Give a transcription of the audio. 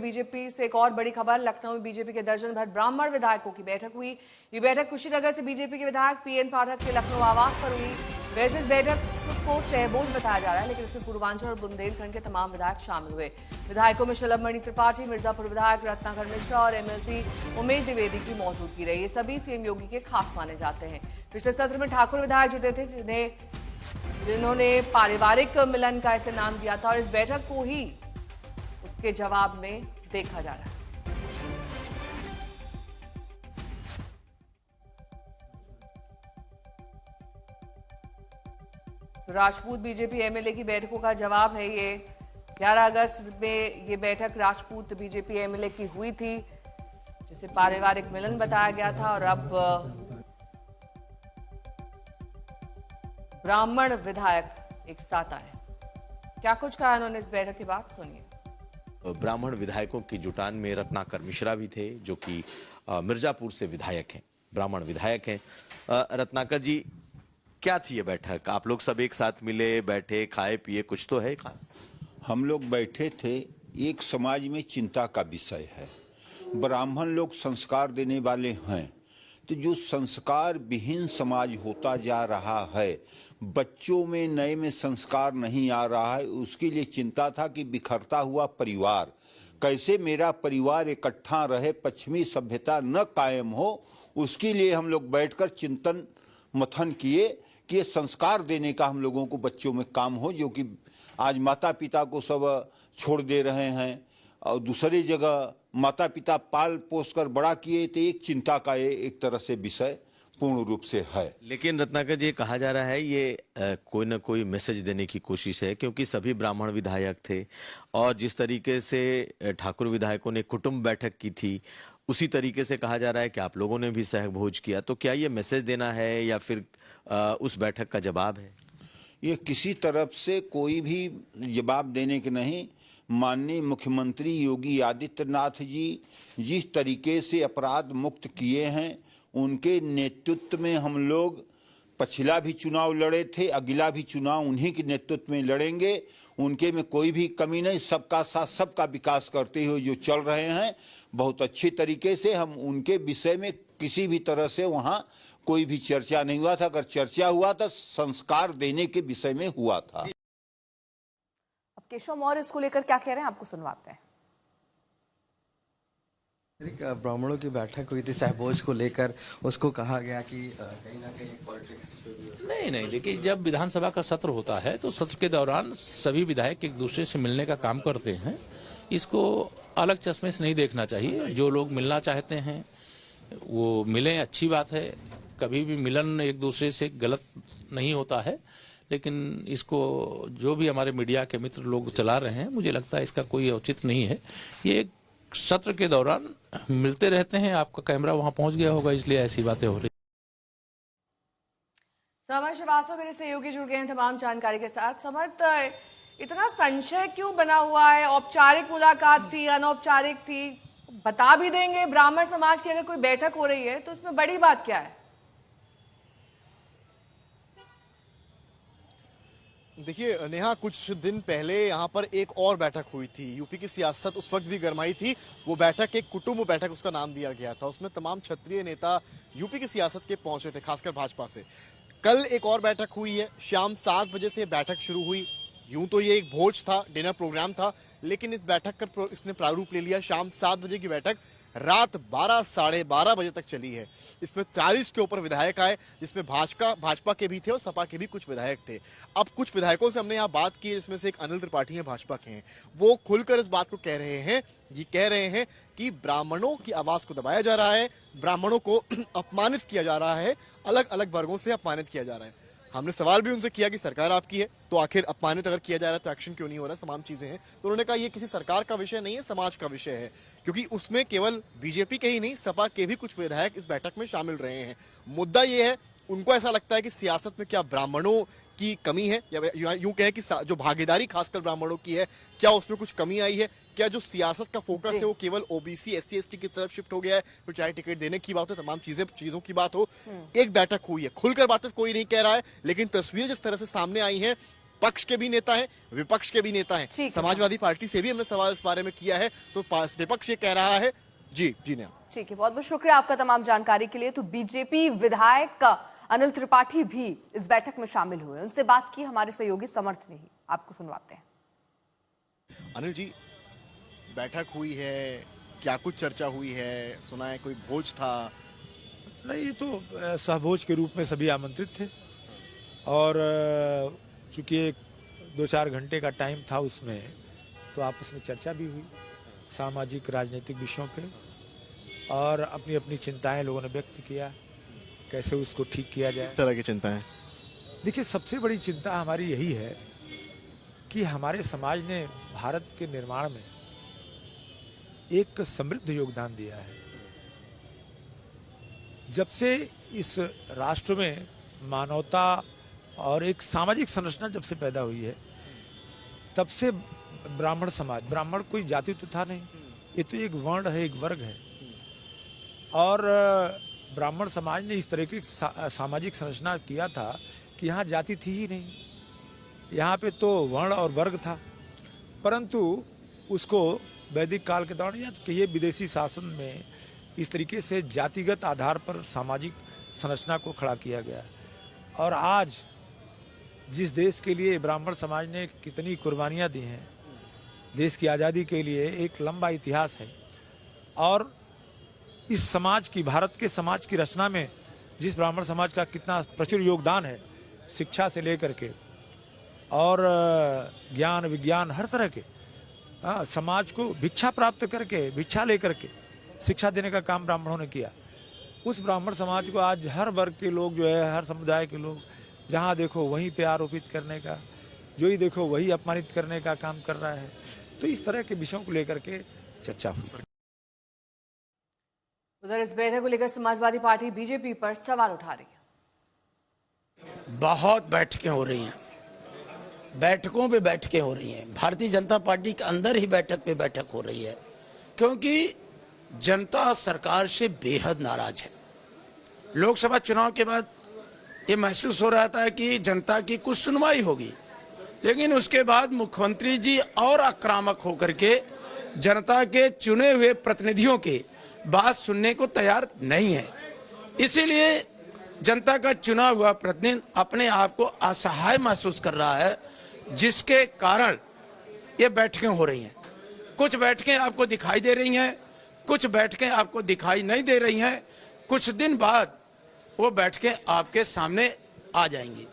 BJP से एक और बड़ी खबर। लखनऊ में बीजेपी के दर्जन भर ब्राह्मण विधायकों की बैठक हुई। ये बैठक कुशीनगर से बीजेपी के विधायक पीएन पाठक के लखनऊ आवास पर हुई। वैसे इस बैठक को सहबोझ बताया जा रहा है, लेकिन इसमें पूर्वांचल और बुंदेलखंड के तमाम विधायक शामिल हुए। विधायकों में शलभ मणि त्रिपाठी, मिर्जापुर विधायक रत्नाकर मिश्रा और एमएलसी उमेश द्विवेदी की मौजूदगी रही। ये सभी सीएम योगी के खास माने जाते हैं। पिछले सत्र में ठाकुर विधायक जुटे थे, जिन्होंने पारिवारिक मिलन का ऐसे नाम दिया था, और इस बैठक को ही उसके जवाब में देखा जा रहा है। तो राजपूत बीजेपी एमएलए की बैठकों का जवाब है ये। 11 अगस्त में ये बैठक राजपूत बीजेपी एमएलए की हुई थी, जिसे पारिवारिक मिलन बताया गया था, और अब ब्राह्मण विधायक एक साथ आए। क्या कुछ कहा उन्होंने इस बैठक के बाद, सुनिए। ब्राह्मण विधायकों की जुटान में रत्नाकर मिश्रा भी थे, जो कि मिर्जापुर से विधायक हैं, ब्राह्मण विधायक हैं। रत्नाकर जी, क्या थी ये बैठक? आप लोग सब एक साथ मिले, बैठे, खाए पिए, कुछ तो है खास? हम लोग बैठे थे, एक समाज में चिंता का विषय है। ब्राह्मण लोग संस्कार देने वाले हैं, तो जो संस्कार विहीन समाज होता जा रहा है, बच्चों में नए में संस्कार नहीं आ रहा है, उसके लिए चिंता था कि बिखरता हुआ परिवार, कैसे मेरा परिवार इकट्ठा रहे, पश्चिमी सभ्यता न कायम हो, उसके लिए हम लोग बैठकर चिंतन मंथन किए कि ये संस्कार देने का हम लोगों को बच्चों में काम हो, जो कि आज माता पिता को सब छोड़ दे रहे हैं और दूसरी जगह माता पिता पाल पोस कर बड़ा किए, तो एक चिंता का ये एक तरह से विषय पूर्ण रूप से है। लेकिन रत्नाकर जी, कहा जा रहा है ये कोई ना कोई मैसेज देने की कोशिश है, क्योंकि सभी ब्राह्मण विधायक थे और जिस तरीके से ठाकुर विधायकों ने कुटुंब बैठक की थी, उसी तरीके से कहा जा रहा है कि आप लोगों ने भी सहभोज किया। तो क्या ये मैसेज देना है या फिर उस बैठक का जवाब है? ये किसी तरफ से कोई भी जवाब देने के नहीं। माननीय मुख्यमंत्री योगी आदित्यनाथ जी जिस तरीके से अपराध मुक्त किए हैं, उनके नेतृत्व में हम लोग पिछला भी चुनाव लड़े थे, अगला भी चुनाव उन्हीं के नेतृत्व में लड़ेंगे। उनके में कोई भी कमी नहीं, सबका साथ सबका विकास करते हुए जो चल रहे हैं, बहुत अच्छी तरीके से। हम उनके विषय में किसी भी तरह से वहाँ कोई भी चर्चा नहीं हुआ था। अगर चर्चा हुआ तो संस्कार देने के विषय में हुआ था। अब केशव मौर्य इसको लेकर क्या कह रहे हैं, आपको सुनवाते हैं। ब्राह्मणों की बैठक हुई थी सहभोज को लेकर, उसको कहा गया कि कहीं ना कहीं पॉलिटिक्स। नहीं, देखिए, जब विधानसभा का सत्र होता है तो सत्र के दौरान सभी विधायक एक दूसरे से मिलने का काम करते हैं। इसको अलग चश्मे से नहीं देखना चाहिए। जो लोग मिलना चाहते हैं वो मिलें, अच्छी बात है। कभी भी मिलन एक दूसरे से गलत नहीं होता है, लेकिन इसको जो भी हमारे मीडिया के मित्र लोग चला रहे हैं, मुझे लगता है इसका कोई औचित्य नहीं है। ये एक सत्र के दौरान मिलते रहते हैं, आपका कैमरा वहां पहुंच गया होगा, इसलिए ऐसी बातें हो रही। समर श्रीवास्तव मेरे सहयोगी जुड़ गए हैं तमाम जानकारी के साथ। समर, इतना संशय क्यों बना हुआ है? औपचारिक मुलाकात थी, अनौपचारिक थी, बता भी देंगे। ब्राह्मण समाज की अगर कोई बैठक हो रही है तो इसमें बड़ी बात क्या है? देखिए नेहा, कुछ दिन पहले यहाँ पर एक और बैठक हुई थी। यूपी की सियासत उस वक्त भी गरमाई थी। वो बैठक एक कुटुंब बैठक उसका नाम दिया गया था। उसमें तमाम क्षत्रिय नेता यूपी की सियासत के पहुंचे थे, खासकर भाजपा से। कल एक और बैठक हुई है, शाम 7 बजे से बैठक शुरू हुई। यूं तो ये एक भोज था, डिनर प्रोग्राम था, लेकिन इस बैठक का इसने प्रारूप ले लिया। शाम 7 बजे की बैठक रात 12 साढ़े 12 बजे तक चली है। इसमें 40 के ऊपर विधायक आए, जिसमें भाजपा के भी थे और सपा के भी कुछ विधायक थे। अब कुछ विधायकों से हमने यहाँ बात की, जिसमें से एक अनिल त्रिपाठी हैं, भाजपा के हैं। वो खुलकर इस बात को कह रहे हैं कि ब्राह्मणों की आवाज को दबाया जा रहा है, ब्राह्मणों को अपमानित किया जा रहा है, अलग अलग वर्गों से अपमानित किया जा रहा है। हमने सवाल भी उनसे किया कि सरकार आपकी है, तो आखिर अपमानित अगर किया जा रहा है तो एक्शन क्यों नहीं हो रहा, तमाम चीजें हैं। तो उन्होंने कहा ये किसी सरकार का विषय नहीं है, समाज का विषय है, क्योंकि उसमें केवल बीजेपी के ही नहीं, सपा के भी कुछ विधायक इस बैठक में शामिल रहे हैं। मुद्दा ये है, उनको ऐसा लगता है कि सियासत में क्या ब्राह्मणों की कमी है, या यूं कहें कि जो भागीदारी खासकर ब्राह्मणों की है, क्या उसमें कुछ कमी आई है? क्या जो सियासत का फोकस है वो केवल ओबीसी एससी एसटी की तरफ शिफ्ट हो गया है? फिर चाहे टिकट देने की बात हो, तमाम चीजों की बात हो, एक बैठक हुई है, खुलकर बातें कोई नहीं कह रहा है, लेकिन तस्वीरें जिस तरह से सामने आई हैं, पक्ष के भी नेता हैं, विपक्ष के भी नेता ठीक हैं। है। समाजवादी पार्टी से भी हमने सवाल इस बारे में किया है, तो विपक्ष ये कह रहा है। जी नेहा। ठीक है, बहुत बहुत शुक्रिया आपका तमाम जानकारी के लिए। तो बीजेपी विधायक अनिल त्रिपाठी भी इस बैठक में शामिल हुए, उनसे बात की हमारे सहयोगी समर्थ ने ही, आपको सुनवाते हैं। अनिल जी, बैठक हुई है, क्या कुछ चर्चा हुई है? सुना है कोई भोज था? नहीं, ये तो सहभोज के रूप में सभी आमंत्रित थे और चूंकि 2-4 घंटे का टाइम था उसमें, तो आपस में चर्चा भी हुई सामाजिक राजनीतिक विषयों पे और अपनी अपनी चिंताएं लोगों ने व्यक्त किया, कैसे उसको ठीक किया जाए। इस तरह की चिंताएं? देखिए, सबसे बड़ी चिंता हमारी यही है कि हमारे समाज ने भारत के निर्माण में एक समृद्ध योगदान दिया है। जब से इस राष्ट्र में मानवता और एक सामाजिक संरचना जब से पैदा हुई है, तब से ब्राह्मण समाज, ब्राह्मण कोई जाति तो था नहीं, ये तो एक वर्ण है, एक वर्ग है, और ब्राह्मण समाज ने इस तरह की सामाजिक संरचना किया था कि यहाँ जाति थी ही नहीं, यहाँ पे तो वर्ण और वर्ग था। परंतु उसको वैदिक काल के दौरान या कि ये विदेशी शासन में इस तरीके से जातिगत आधार पर सामाजिक संरचना को खड़ा किया गया। और आज जिस देश के लिए ब्राह्मण समाज ने कितनी कुर्बानियाँ दी हैं, देश की आज़ादी के लिए एक लंबा इतिहास है, और इस समाज की, भारत के समाज की रचना में जिस ब्राह्मण समाज का कितना प्रचुर योगदान है, शिक्षा से लेकर के और ज्ञान विज्ञान हर तरह के, समाज को भिक्षा प्राप्त करके, भिक्षा लेकर के शिक्षा देने का काम ब्राह्मणों ने किया। उस ब्राह्मण समाज को आज हर वर्ग के लोग जो है, हर समुदाय के लोग, जहाँ देखो वहीं पे आरोपित करने का, जो ही देखो वही अपमानित करने का काम कर रहा है। तो इस तरह के विषयों को लेकर के चर्चा हुई। उधर इस बैठक को लेकर समाजवादी पार्टी बीजेपी पर सवाल उठा रही है। बहुत बैठकें हो रही हैं, बैठकों पे बैठकें हो रही हैं। भारतीय जनता पार्टी के अंदर ही बैठक पे बैठक हो रही है, क्योंकि जनता सरकार से बेहद नाराज है। लोकसभा चुनाव के बाद ये महसूस हो रहा था कि जनता की कुछ सुनवाई होगी, लेकिन उसके बाद मुख्यमंत्री जी और आक्रामक होकर के जनता के चुने हुए प्रतिनिधियों के बात सुनने को तैयार नहीं है। इसीलिए जनता का चुना हुआ प्रतिनिधि अपने आप को असहाय महसूस कर रहा है, जिसके कारण ये बैठकें हो रही हैं। कुछ बैठकें आपको दिखाई दे रही हैं, कुछ बैठकें आपको दिखाई नहीं दे रही हैं। कुछ दिन बाद वो बैठकें आपके सामने आ जाएंगी।